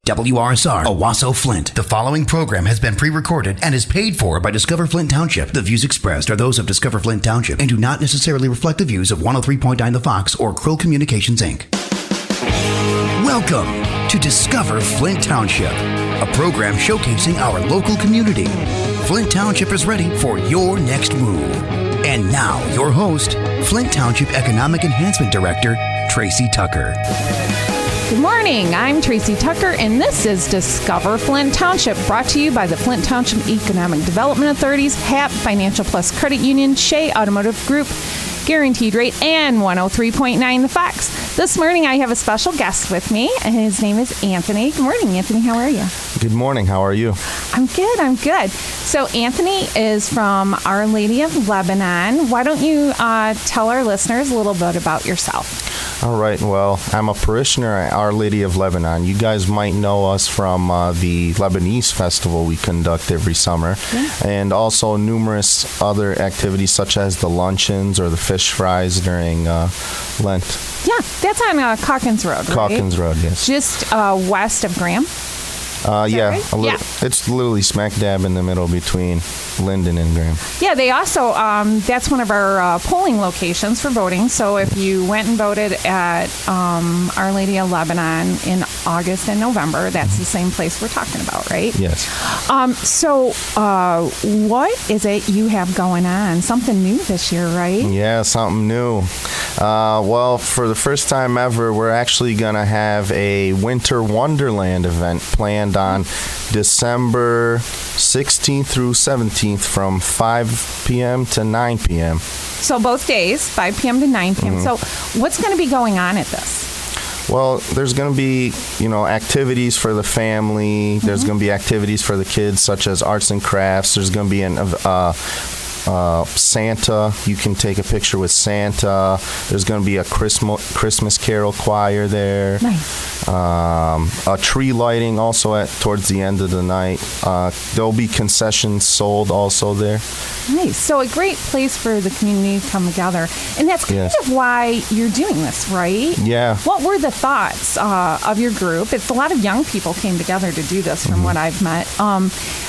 WRSR, Owasso, Flint. The following program has been pre-recorded and is paid for by Discover Flint Township. The views expressed are those of Discover Flint Township and do not necessarily reflect the views of 103.9 The Fox or Krill Communications, Inc. Welcome to Discover Flint Township, a program showcasing our local community. Flint Township is ready for your next move. And now, your host, Flint Township Economic Enhancement Director, Tracy Tucker. Good morning, I'm Tracy Tucker, and this is Discover Flint Township, brought to you by the Flint Township Economic Development Authorities, HAP, Financial Plus Credit Union, Shea Automotive Group, Guaranteed Rate, and 103.9 The Fox. This morning I have a special guest with me, and his name is Anthony. Good morning, Anthony. How are you? Good morning. How are you? I'm good. So Anthony is from Our Lady of Lebanon. Why don't you tell our listeners a little bit about yourself? All right. Well, I'm a parishioner at Our Lady of Lebanon. You guys might know us from the Lebanese festival we conduct every summer, and also numerous other activities such as the luncheons or the fish fries during Lent. Yeah, that's on Calkins Road, right? Calkins Road, yes. Just west of Graham? Yeah, right? a little, It's literally smack dab in the middle between Linden and Graham. Yeah, they also, that's one of our polling locations for voting. So if you went and voted at Our Lady of Lebanon in August and November, that's the same place we're talking about, right? Yes. So what is it you have going on? Something new this year, right? Yeah, something new. Well, for the first time ever, we're actually going to have a Winter Wonderland event planned on December 16th through 17th from 5 p.m. to 9 p.m. So both days, 5 p.m. to 9 p.m. Mm-hmm. So what's going to be going on at this? Well, there's going to be, activities for the family. Mm-hmm. There's going to be activities for the kids, such as arts and crafts. There's going to be Santa. You can take a picture with Santa. There's going to be a Christmas Carol choir there. Nice. A tree lighting also towards the end of the night. There'll be concessions sold also there. Nice. So a great place for the community to come together. And that's kind of why you're doing this, right? Yeah. What were the thoughts of your group? It's a lot of young people came together to do this from what I've met.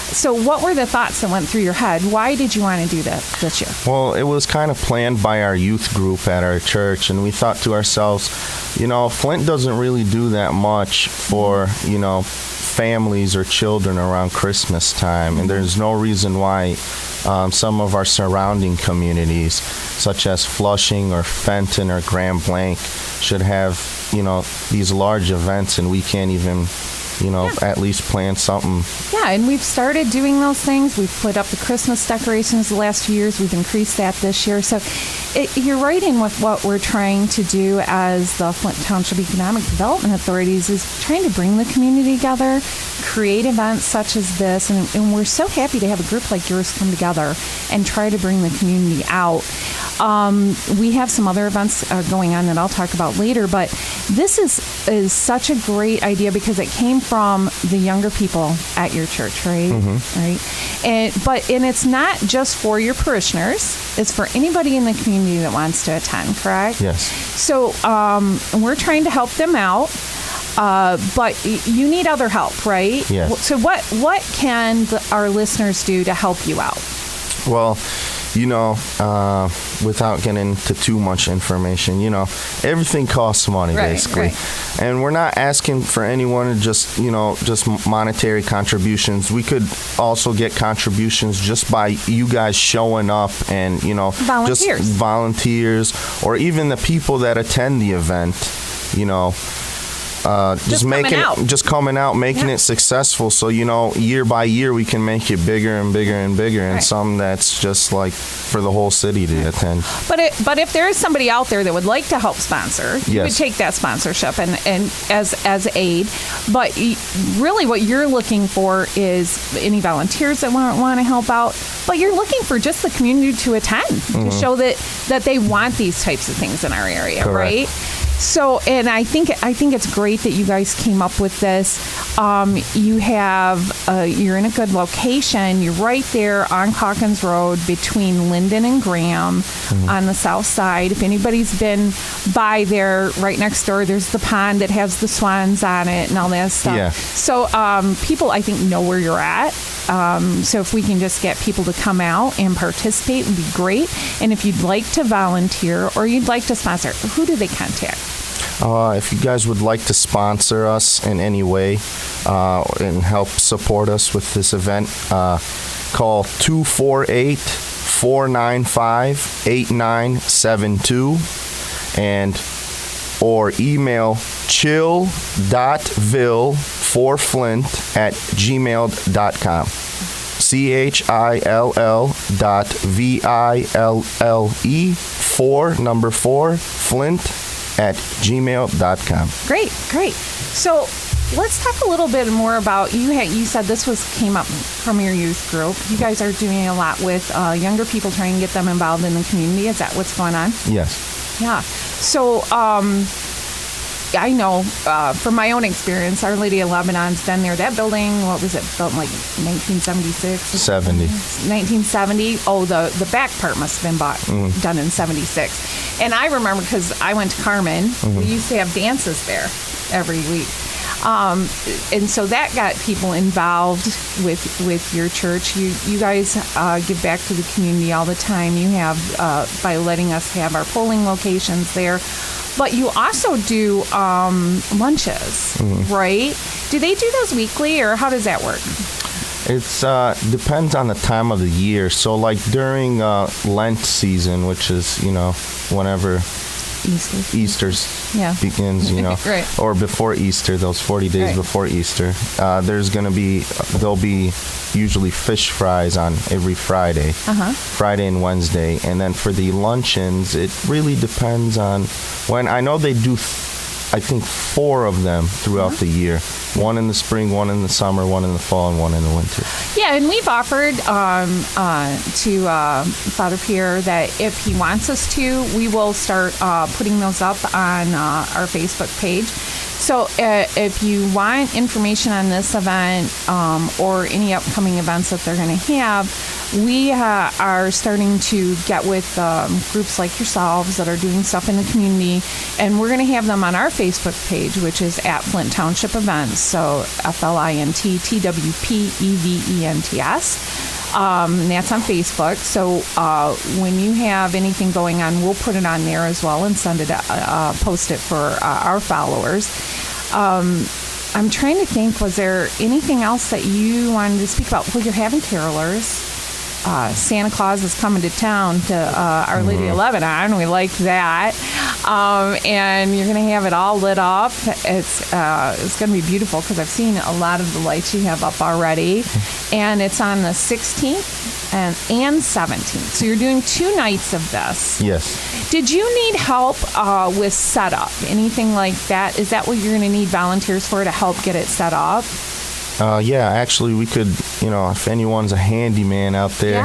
So what were the thoughts that went through your head? Why did you want to do that this year? Well, it was kind of planned by our youth group at our church, and we thought to ourselves, Flint doesn't really do that much for, families or children around Christmas time, and there's no reason why some of our surrounding communities, such as Flushing or Fenton or Grand Blanc, should have, these large events, and we can't even at least plan something. Yeah, and we've started doing those things. We've put up the Christmas decorations the last few years. We've increased that this year. So you're right in with what we're trying to do as the Flint Township Economic Development Authorities is trying to bring the community together, create events such as this. And we're so happy to have a group like yours come together and try to bring the community out. We have some other events going on that I'll talk about later, but this is such a great idea because it came from the younger people at your church, right? Mm-hmm. Right. And it's not just for your parishioners; it's for anybody in the community that wants to attend. Correct? Yes. So we're trying to help them out. But you need other help, right? Yes. So what can our listeners do to help you out? Well, without getting into too much information, everything costs money, basically. Right. And we're not asking for anyone to just monetary contributions. We could also get contributions just by you guys showing up and, volunteers. Just volunteers, or even the people that attend the event, just coming out, making it successful. So, year by year, we can make it bigger and bigger and bigger, and some that's just like for the whole city to attend. But if there is somebody out there that would like to help sponsor, you would take that sponsorship and as aid. But really, what you're looking for is any volunteers that want to help out. But you're looking for just the community to attend to show that they want these types of things in our area, Correct. right? So, and I think it's great that you guys came up with this. You're in a good location. You're right there on Calkins Road between Linden and Graham on the south side. If anybody's been by there, right next door, there's the pond that has the swans on it and all that stuff. Yeah. So people, I think, know where you're at. So if we can just get people to come out and participate, would be great. And if you'd like to volunteer or you'd like to sponsor, who do they contact? If you guys would like to sponsor us in any way and help support us with this event, call 248-495-8972 or email chill.ville4flint@gmail.com. chill.ville4 Great. So let's talk a little bit more about you said this came up from your youth group. You guys are doing a lot with younger people, trying to get them involved in the community. Is that what's going on? Yes. Yeah. So I know from my own experience, Our Lady of Lebanon's been there. That building, what was it, built in like 1976? 70. 1970. Oh, the back part must have been done in 76. And I remember because I went to Carmen, we used to have dances there every week. And so that got people involved with your church. You guys give back to the community all the time. You have by letting us have our polling locations there. But you also do lunches, right? Do they do those weekly, or how does that work? It's depends on the time of the year. So like during Lent season, which is, whenever Easter's begins, right. Or before Easter, those 40 days before Easter, there'll be usually fish fries on every Friday, Friday and Wednesday. And then for the luncheons, it really depends on when. I know they do, I think 4 of them throughout the year. One in the spring, one in the summer, one in the fall, and one in the winter. Yeah, and we've offered to Father Pierre that if he wants us to, we will start putting those up on our Facebook page. So if you want information on this event or any upcoming events that they're going to have, we are starting to get with groups like yourselves that are doing stuff in the community, and we're going to have them on our Facebook page, which is at Flint Township Events, so FLINTTWPEVENTS. That's on Facebook. So when you have anything going on, we'll put it on there as well and send it, post it for our followers. I'm trying to think, was there anything else that you wanted to speak about? Well, you're having carolers. Santa Claus is coming to town to Our Lady of Lebanon. We like that. And you're going to have it all lit up. It's going to be beautiful because I've seen a lot of the lights you have up already. And it's on the 16th and 17th. So you're doing 2 nights of this. Yes. Did you need help with setup? Anything like that? Is that what you're going to need volunteers for, to help get it set up? Yeah, actually, we could, if anyone's a handyman out there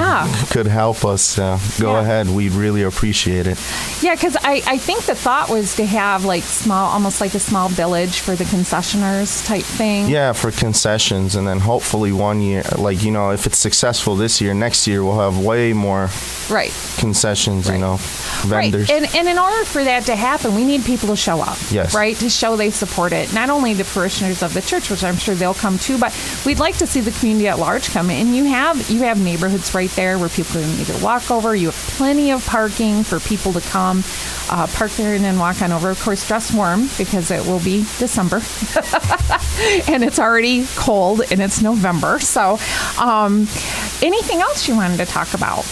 could help us, go ahead. We'd really appreciate it. Yeah, because I think the thought was to have almost like a small village for the concessioners type thing. Yeah, for concessions. And then hopefully one year, if it's successful this year, next year we'll have way more concessions, vendors. Right. And in order for that to happen, we need people to show up. Yes. Right? To show they support it. Not only the parishioners of the church, which I'm sure they'll come too, but we'd like to see the community at large come in. And you have neighborhoods right there where people can either walk over. You have plenty of parking for people to come park there and then walk on over. Of course, dress warm because it will be December and it's already cold and it's November. So anything else you wanted to talk about?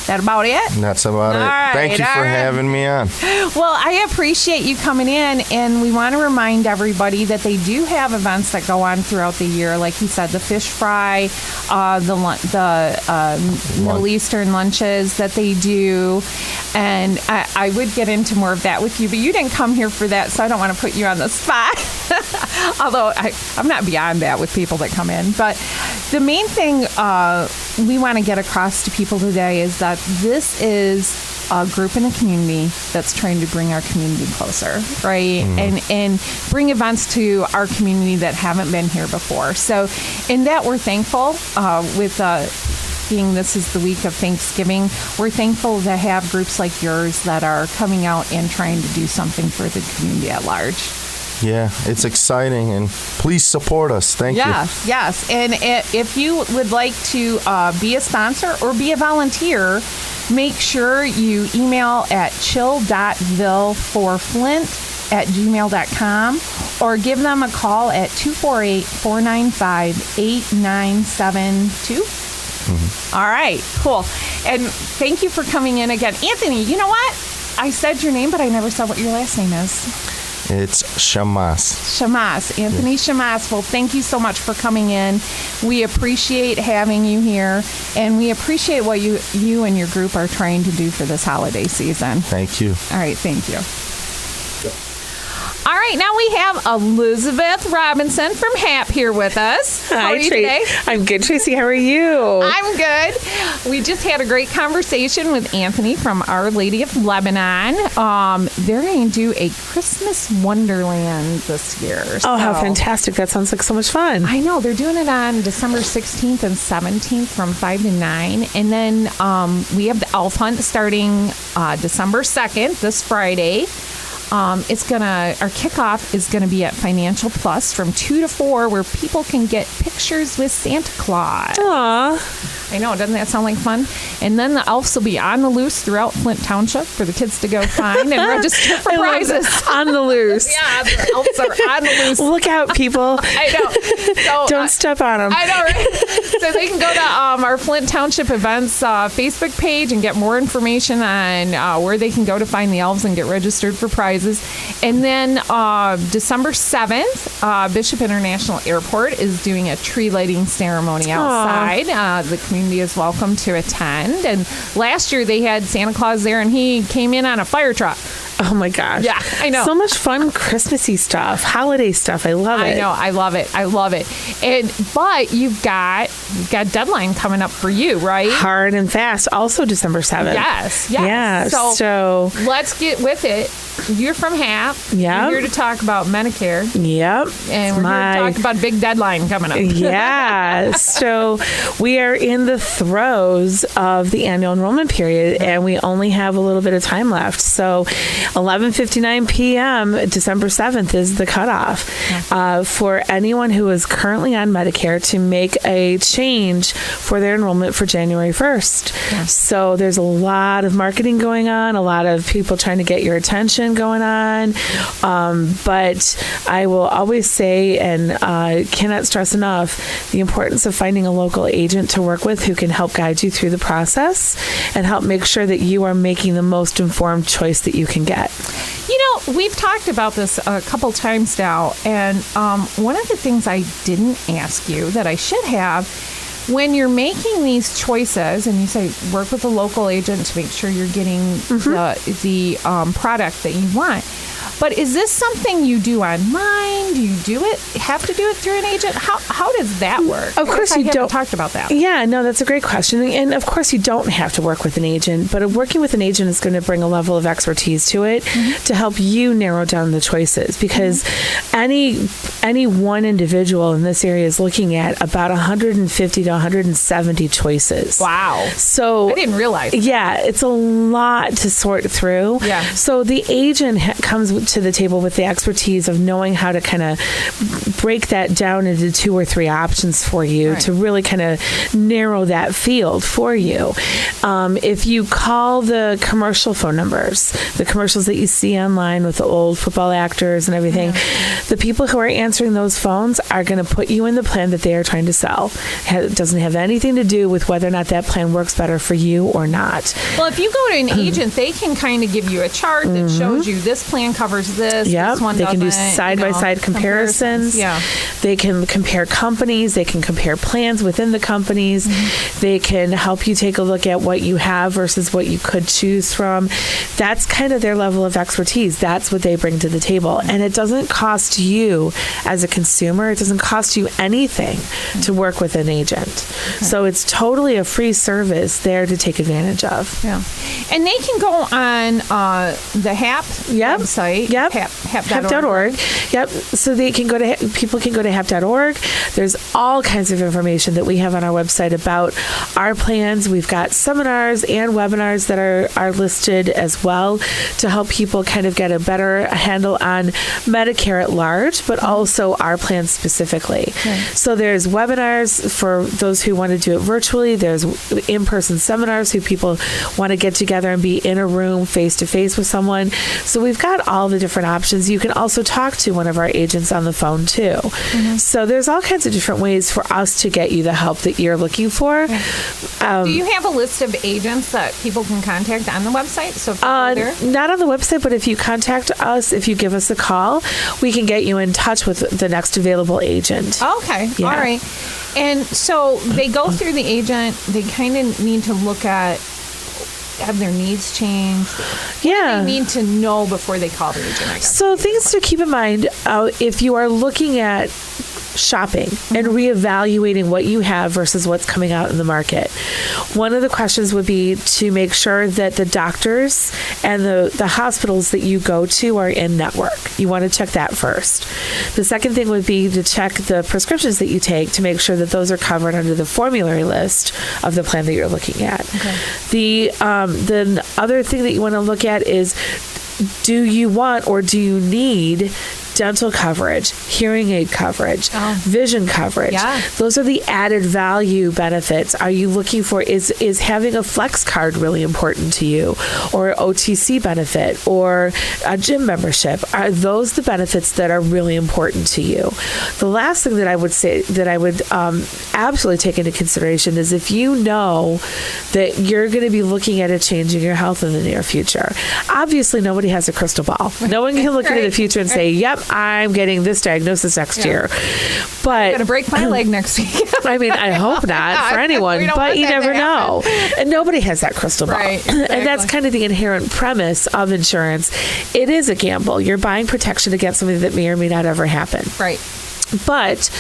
That about it? That's about it. Right, Thank you for having me on. Well, I appreciate you coming in, and we want to remind everybody that they do have events that go on throughout the year. Like you said, the fish fry, the Middle Eastern lunches that they do. And I would get into more of that with you, but you didn't come here for that, so I don't want to put you on the spot. Although I'm not beyond that with people that come in. But the main thing we want to get across to people today is that this is a group in the community that's trying to bring our community closer, right? And bring events to our community that haven't been here before. So in that, we're thankful with being this is the week of Thanksgiving. We're thankful to have groups like yours that are coming out and trying to do something for the community at large. Yeah, it's exciting, and please support us. Thank you. Yes. And if you would like to be a sponsor or be a volunteer, make sure you email at chill.villeforflint@gmail.com or give them a call at 248-495-8972. All right, cool. And thank you for coming in again. Anthony, you know what? I said your name, but I never said what your last name is. It's Shamas. Shamas, Anthony Shamas. Well, thank you so much for coming in. We appreciate having you here, and we appreciate what you and your group are trying to do for this holiday season. Thank you. All right, thank you. All right, now we have Elizabeth Robinson from HAP here with us. How are you today? I'm good, Tracy. How are you? I'm good. We just had a great conversation with Anthony from Our Lady of Lebanon. They're going to do a Christmas Wonderland this year. Oh, how fantastic. That sounds like so much fun. I know. They're doing it on December 16th and 17th from 5 to 9. And then we have the Elf Hunt starting December 2nd, this Friday. Our kickoff is going to be at Financial Plus from 2 to 4, where people can get pictures with Santa Claus. Aww. I know, doesn't that sound like fun? And then the elves will be on the loose throughout Flint Township for the kids to go find and register for prizes. On the loose. Yeah, the elves are on the loose. Look out, people. I know. So, don't step on them. I know, right? So they can go to our Flint Township events Facebook page and get more information on where they can go to find the elves and get registered for prizes. And then December 7th, Bishop International Airport is doing a tree lighting ceremony outside. The community is welcome to attend. And last year they had Santa Claus there, and he came in on a fire truck. Oh my gosh. Yeah, I know. So much fun Christmassy stuff, holiday stuff. I love it. I know. I love it. But you've got deadline coming up for you, right? Hard and fast. Also December 7th. Yes. Yeah. So let's get with it. You're from HAP. Yeah. You're here to talk about Medicare. Yep. And we're here to talk about a big deadline coming up. Yeah. So we are in the throes of the annual enrollment period, and we only have a little bit of time left. So 11:59 p.m. December 7th is the cutoff for anyone who is currently on Medicare to make a change for their enrollment for January 1st. Yeah. So there's a lot of marketing going on, a lot of people trying to get your attention going on. But I will always say, and cannot stress enough, the importance of finding a local agent to work with who can help guide you through the process and help make sure that you are making the most informed choice that you can get. You know, we've talked about this a couple times now, and one of the things I didn't ask you that I should have, when you're making these choices, and you say work with a local agent to make sure you're getting the product that you want, but is this something you do online? Do you have to do it through an agent? How does that work? Of course you don't. Talked about that. Yeah, no, that's a great question. And of course you don't have to work with an agent, but working with an agent is going to bring a level of expertise to it to help you narrow down the choices, because any one individual in this area is looking at about 150 to 170 choices. Wow. So I didn't realize. Yeah, it's a lot to sort through. Yeah. So the agent comes to the table with the expertise of knowing how to kind of break that down into 2 or 3 options for you to really kind of narrow that field for you. If you call the commercial phone numbers, the commercials that you see online with the old football actors and everything, the people who are answering those phones are going to put you in the plan that they are trying to sell. It doesn't have anything to do with whether or not that plan works better for you or not. Well, if you go to an agent, they can kind of give you a chart that shows you this plan covers this. Yep. This one they can do doesn't, side-by-side comparisons. Yeah. They can compare companies. They can compare plans within the companies. They can help you take a look at what you have versus what you could choose from. That's kind of their level of expertise. That's what they bring to the table. And it doesn't cost you as a consumer, it doesn't cost you anything to work with an agent. So it's totally a free service there to take advantage of. Yeah. And they can go on the HAP website. Yep. HAP.org. Yep. So people can go to HAP.org. There's all kinds of information that we have on our website about our plans. We've got seminars and webinars that are listed as well to help people kind of get a better handle on Medicare at large, but also our plan specifically. So there's webinars for those who want to do it virtually. There's in-person seminars who people want to get together and be in a room face-to-face with someone. So we've got all the different options. You can also talk to one of our agents on the phone too. So there's all kinds of different ways for us to get you the help that you're looking for. Do you have a list of agents that people can contact on the website? So if not on the website, but if you contact us, if you give us a call, we can get you in touch with the next available agent. Okay. Yeah. All right. And so they go through the agent. They kind of need to look at, have their needs changed? What do they need to know before they call the agent, I guess? So things to keep in mind, if you are looking at shopping and reevaluating what you have versus what's coming out in the market. One of the questions would be to make sure that the doctors and the hospitals that you go to are in network. You want to check that first. The second thing would be to check the prescriptions that you take to make sure that those are covered under the formulary list of the plan that you're looking at. The other thing that you want to look at is, do you want or do you need dental coverage, hearing aid coverage, vision coverage? Those are the added value benefits. Are you looking for, is having a flex card really important to you, or OTC benefit, or a gym membership? Are those the benefits that are really important to you? The last thing that I would say that I would absolutely take into consideration is if you know that you're going to be looking at a change in your health in the near future. Obviously, nobody has a crystal ball. No one can look into the future and say, yep, I'm getting this diagnosis next year. But I'm going to break my leg next week. I mean, I hope not for anyone, but you never know. And nobody has that crystal ball. Right, exactly. And that's kind of the inherent premise of insurance. It is a gamble. You're buying protection against something that may or may not ever happen. Right. But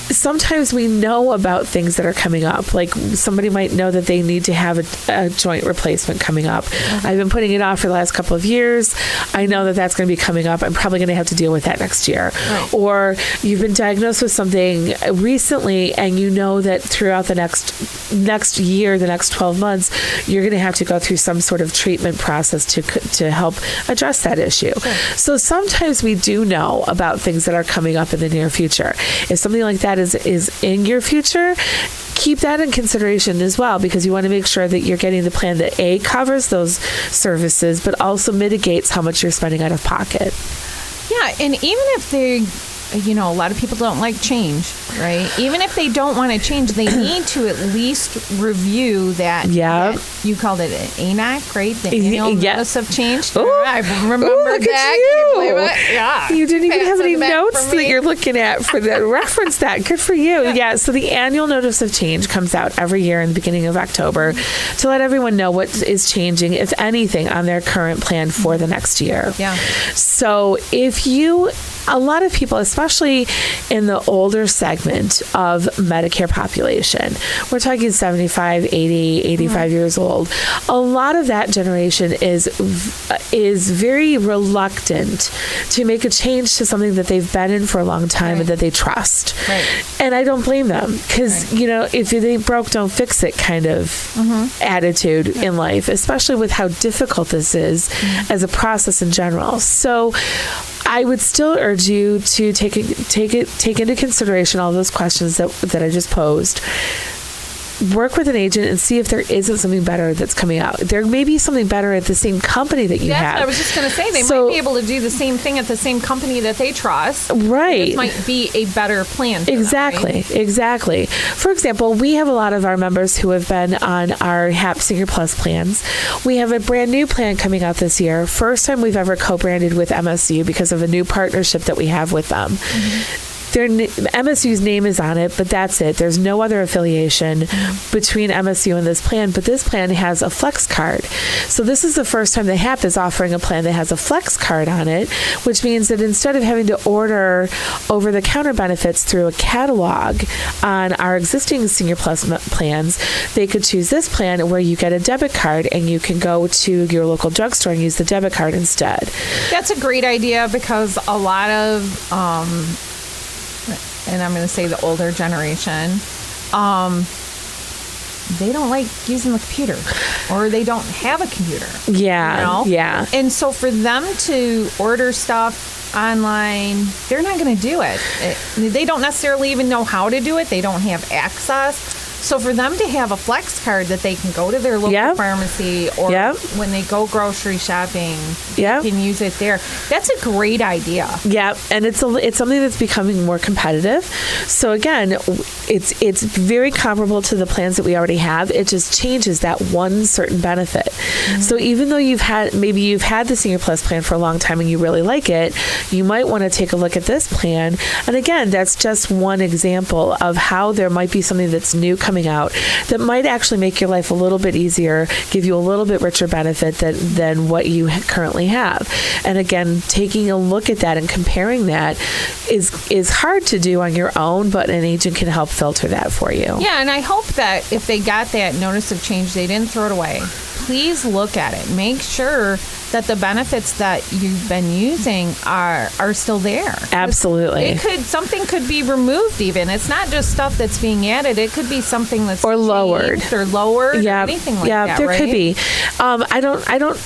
sometimes we know about things that are coming up. Like somebody might know that they need to have a joint replacement coming up. I've been putting it off for the last couple of years. I know that that's going to be coming up. I'm probably going to have to deal with that next year. Right. Or you've been diagnosed with something recently and you know that throughout the next year, the next 12 months, you're going to have to go through some sort of treatment process to help address that issue. Sure. So sometimes we do know about things that are coming up in the near future. If something like that is in your future, keep that in consideration as well, because you want to make sure that you're getting the plan that A, covers those services, but also mitigates how much you're spending out of pocket. Yeah, and even if they, a lot of people don't like change, right? Even if they don't want to change, they need to at least review that. Yeah. You called it an ANOC, right? The annual notice of change. Ooh. I remember look that. At you. You didn't even have any notes that you're looking at for that reference that. Good for you. Yeah. So the annual notice of change comes out every year in the beginning of October to let everyone know what is changing, if anything, on their current plan for the next year. Yeah. So a lot of people, especially in the older segment of Medicare population, we're talking 75, 80, 85 years old. A lot of that generation is very reluctant to make a change to something that they've been in for a long time and that they trust. Right. And I don't blame them, because, if it ain't broke, don't fix it kind of attitude in life, especially with how difficult this is as a process in general. So I would still urge you to take into consideration all those questions that I just posed. Work with an agent and see if there isn't something better that's coming out. There may be something better at the same company that you have. That's what I was just going to say. They might be able to do the same thing at the same company that they trust. Right. It might be a better plan for Exactly. them, right? Exactly. For example, we have a lot of our members who have been on our HAP Senior Plus plans. We have a brand new plan coming out this year. First time we've ever co-branded with MSU because of a new partnership that we have with them. MSU's name is on it, but that's it. There's no other affiliation between MSU and this plan, but this plan has a flex card. So this is the first time the HAP is offering a plan that has a flex card on it, which means that instead of having to order over-the-counter benefits through a catalog on our existing Senior Plus plans, they could choose this plan where you get a debit card and you can go to your local drugstore and use the debit card instead. That's a great idea because a lot of, and I'm going to say the older generation, they don't like using the computer or they don't have a computer. Yeah. You know? Yeah. And so for them to order stuff online, they're not going to do it. They don't necessarily even know how to do it. They don't have access. So for them to have a flex card that they can go to their local pharmacy or when they go grocery shopping, they can use it there. That's a great idea. Yeah, and it's something that's becoming more competitive. So again, it's very comparable to the plans that we already have. It just changes that one certain benefit. Mm-hmm. So even though you've had the Senior Plus plan for a long time and you really like it, you might want to take a look at this plan. And again, that's just one example of how there might be something that's new coming out that might actually make your life a little bit easier, give you a little bit richer benefit than what you currently have. And again, taking a look at that and comparing that is hard to do on your own, but an agent can help filter that for you. Yeah, and I hope that if they got that notice of change, they didn't throw it away. Please look at it. Make sure that the benefits that you've been using are still there. Absolutely. Something could be removed even. It's not just stuff that's being added. It could be something that's lowered or lowered or anything like that. Yeah, there could be. I don't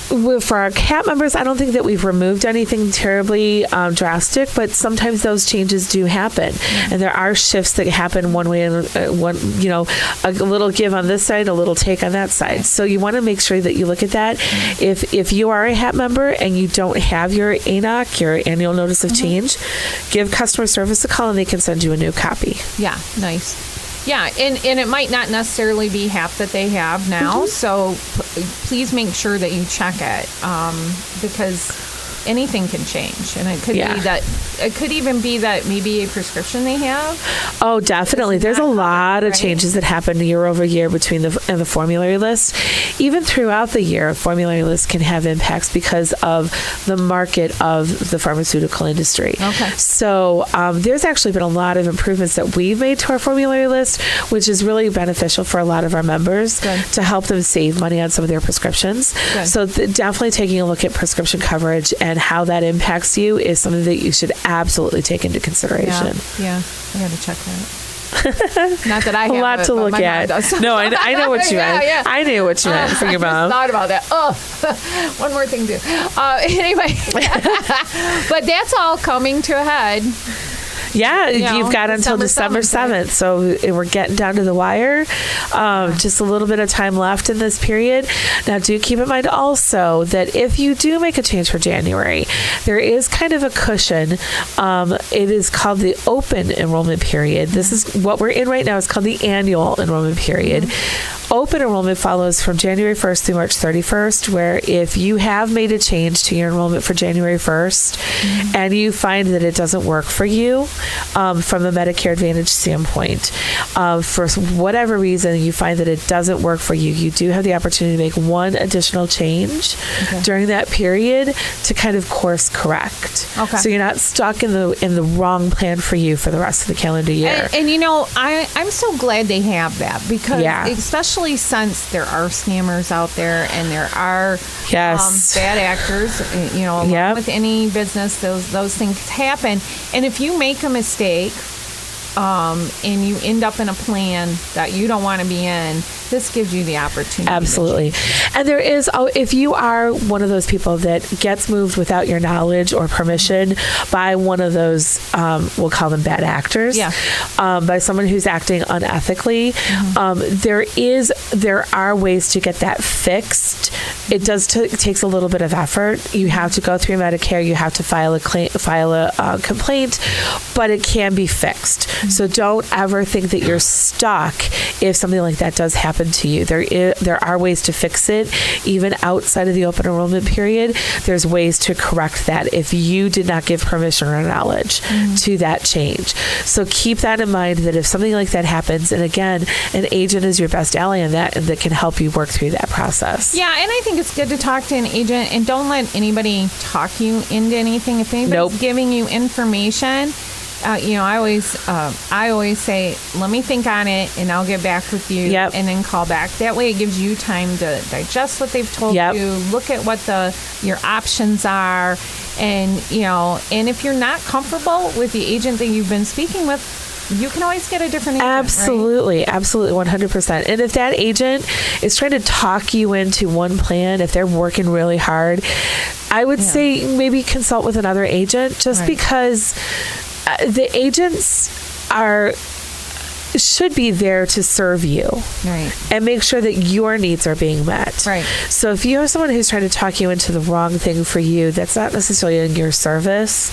for our CAP members, I don't think that we've removed anything terribly drastic, but sometimes those changes do happen. Mm-hmm. And there are shifts that happen one way and a little give on this side, a little take on that side. So you want to make sure that you look at that. If you are a HAP member and you don't have your ANOC, your annual notice of change, give customer service a call and they can send you a new copy. Yeah, nice. Yeah, and it might not necessarily be HAP that they have now, so please make sure that you check it because anything can change, and it could be that it could even be that maybe a prescription they have. Oh, definitely. There's a lot of changes that happen year over year between the formulary list. Even throughout the year, formulary lists can have impacts because of the market of the pharmaceutical industry. Okay. So there's actually been a lot of improvements that we've made to our formulary list, which is really beneficial for a lot of our members to help them save money on some of their prescriptions. Good. So definitely taking a look at prescription coverage and how that impacts you is something that you should absolutely take into consideration. Yeah. I got to check that. Not that I have a lot to look at. No, I know what you meant. Yeah. I knew what you meant for your mom. I just thought about that. Oh, one more thing to do. Anyway, but that's all coming to a head. Yeah, you've got until December 7th. So we're getting down to the wire. Just a little bit of time left in this period. Now, do keep in mind also that if you do make a change for January, there is kind of a cushion. It is called the open enrollment period. This is what we're in right now. It's called the annual enrollment period. Open enrollment follows from January 1st through March 31st, where if you have made a change to your enrollment for January 1st and you find that it doesn't work for you from the Medicare Advantage standpoint, for whatever reason you find that it doesn't work for you, you do have the opportunity to make one additional change during that period to kind of course correct. Okay. So you're not stuck in the wrong plan for you for the rest of the calendar year. And I'm so glad they have that because especially since there are scammers out there and there are bad actors, along with any business, those things happen. And if you make a mistake and you end up in a plan that you don't want to be in, this gives you the opportunity. Absolutely. And there is, if you are one of those people that gets moved without your knowledge or permission by one of those, we'll call them bad actors, by someone who's acting unethically, there are ways to get that fixed. It takes a little bit of effort. You have to go through Medicare. You have to file a complaint, but it can be fixed. So don't ever think that you're stuck if something like that does happen to you. There are ways to fix it, even outside of the open enrollment period. There's ways to correct that if you did not give permission or knowledge to that change. So keep that in mind, that if something like that happens, and again, an agent is your best ally in that, and that can help you work through that process. Yeah, and I think it's good to talk to an agent, and don't let anybody talk you into anything. If anybody's giving you information, I always say, let me think on it, and I'll get back with you, and then call back. That way, it gives you time to digest what they've told you, look at what your options are, and if you're not comfortable with the agent that you've been speaking with, you can always get a different agent. Absolutely, right? Absolutely, 100%. And if that agent is trying to talk you into one plan, if they're working really hard, I would say maybe consult with another agent, just because the agents should be there to serve you, and make sure that your needs are being met. Right. So if you have someone who's trying to talk you into the wrong thing for you, that's not necessarily in your service,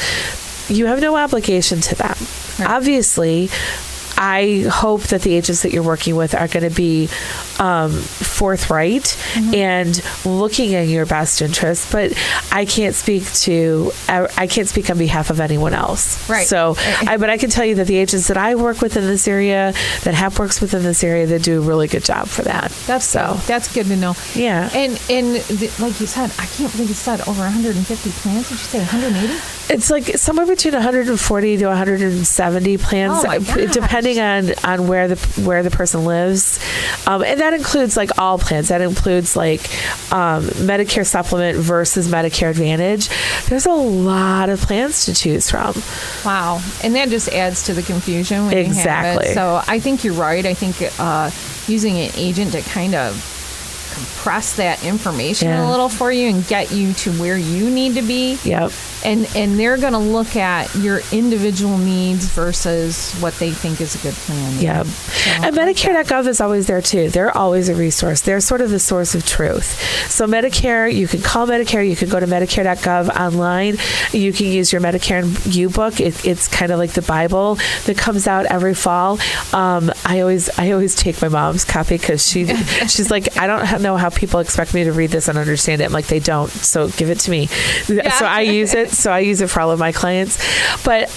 you have no obligation to them. Right. Obviously, I hope that the agents that you're working with are going to be forthright and looking in your best interest, but I can't speak on behalf of anyone else. Right. So, but I can tell you that the agents that I work with in this area, that HAP works with in this area, they do a really good job for that. That's good to know. Yeah. And like you said, I can't believe you said over 150 plans. Did you say 180? It's like somewhere between 140 to 170 plans, oh my gosh, depending on where the person lives, and that includes like all plans. That includes like Medicare Supplement versus Medicare Advantage. There's a lot of plans to choose from. Wow, and that just adds to the confusion when you have it. So I think you're right. I think using an agent to kind of compress that information a little for you and get you to where you need to be. Yep. And they're going to look at your individual needs versus what they think is a good plan. Yep. So, and Medicare.gov is always there too. They're always a resource. They're sort of the source of truth. So Medicare, you can call Medicare. You can go to Medicare.gov online. You can use your Medicare U-Book. It's kind of like the Bible that comes out every fall. I always take my mom's copy because she's like, I don't know how people expect me to read this and understand it. I'm like, they don't. So give it to me. Yeah. So I use it. So I use it for all of my clients. But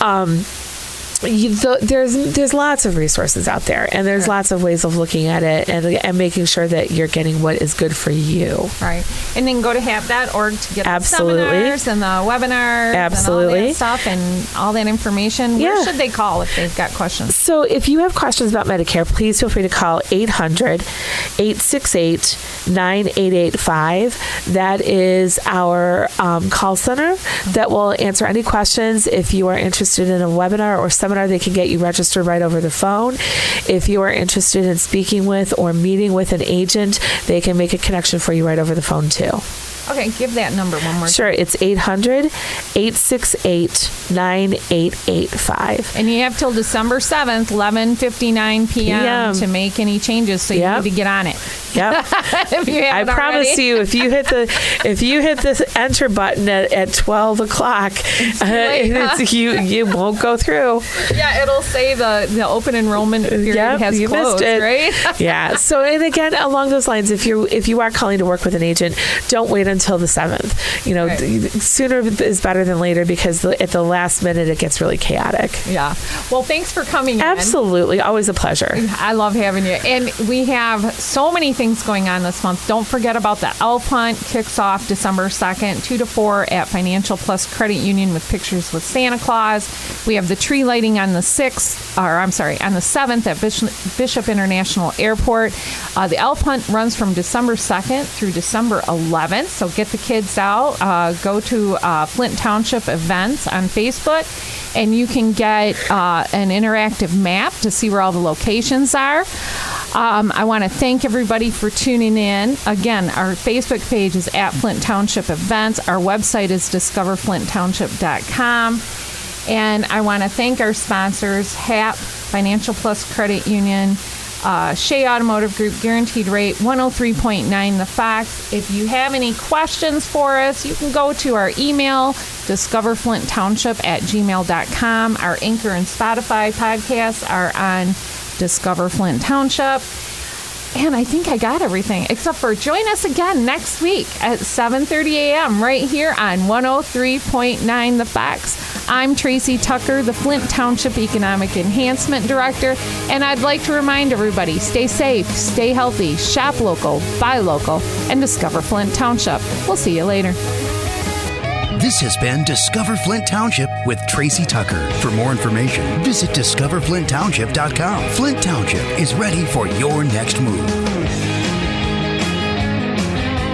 there's lots of resources out there, and there's lots of ways of looking at it and making sure that you're getting what is good for you. Right. And then go to HAP.org to get the seminars and the webinars and all that stuff and all that information. Where should they call if they've got questions? So if you have questions about Medicare, please feel free to call 800-868-9885. That is our call center that will answer any questions. If you are interested in a webinar or seminar, they can get you registered right over the phone. If you are interested in speaking with or meeting with an agent, they can make a connection for you right over the phone too. Okay, give that number one more time. Sure, it's 800-868-9885. And you have till December 7th, 11:59 p.m. to make any changes, so you need to get on it. Yep. I promise you, if you hit the enter button at 12 o'clock, you won't go through. Yeah, it'll say the open enrollment period has closed, right? Yeah. So, and again, along those lines, if you are calling to work with an agent, don't wait until the 7th. Sooner is better than later, because at the last minute it gets really chaotic. Yeah. Well, thanks for coming in. Absolutely. Always a pleasure. I love having you. And we have so many things going on this month. Don't forget about the Elf Hunt. Kicks off December 2nd, 2 to 4 at Financial Plus Credit Union with pictures with Santa Claus. We have the tree lighting on the 7th at Bishop International Airport. The Elf Hunt runs from December 2nd through December 11th. So get the kids out. Go to Flint Township events on Facebook, and you can get an interactive map to see where all the locations are. I want to thank everybody for tuning in. Again, our Facebook page is at Flint Township Events. Our website is discoverflinttownship.com. And I want to thank our sponsors, HAP, Financial Plus Credit Union, Shea Automotive Group, Guaranteed Rate, 103.9 The Fox. If you have any questions for us, you can go to our email, discoverflinttownship@gmail.com. Our Anchor and Spotify podcasts are on Discover Flint Township. And I think I got everything, except for join us again next week at 7:30 a.m. right here on 103.9 The Fox. I'm Tracy Tucker, the Flint Township Economic Enhancement Director, and I'd like to remind everybody, stay safe, stay healthy, shop local, buy local, and discover Flint Township. We'll see you later. This has been Discover Flint Township with Tracy Tucker. For more information, visit discoverflinttownship.com. Flint Township is ready for your next move.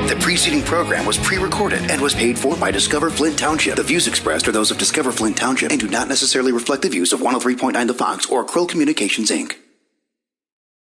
The preceding program was pre-recorded and was paid for by Discover Flint Township. The views expressed are those of Discover Flint Township and do not necessarily reflect the views of 103.9 The Fox or Krill Communications, Inc.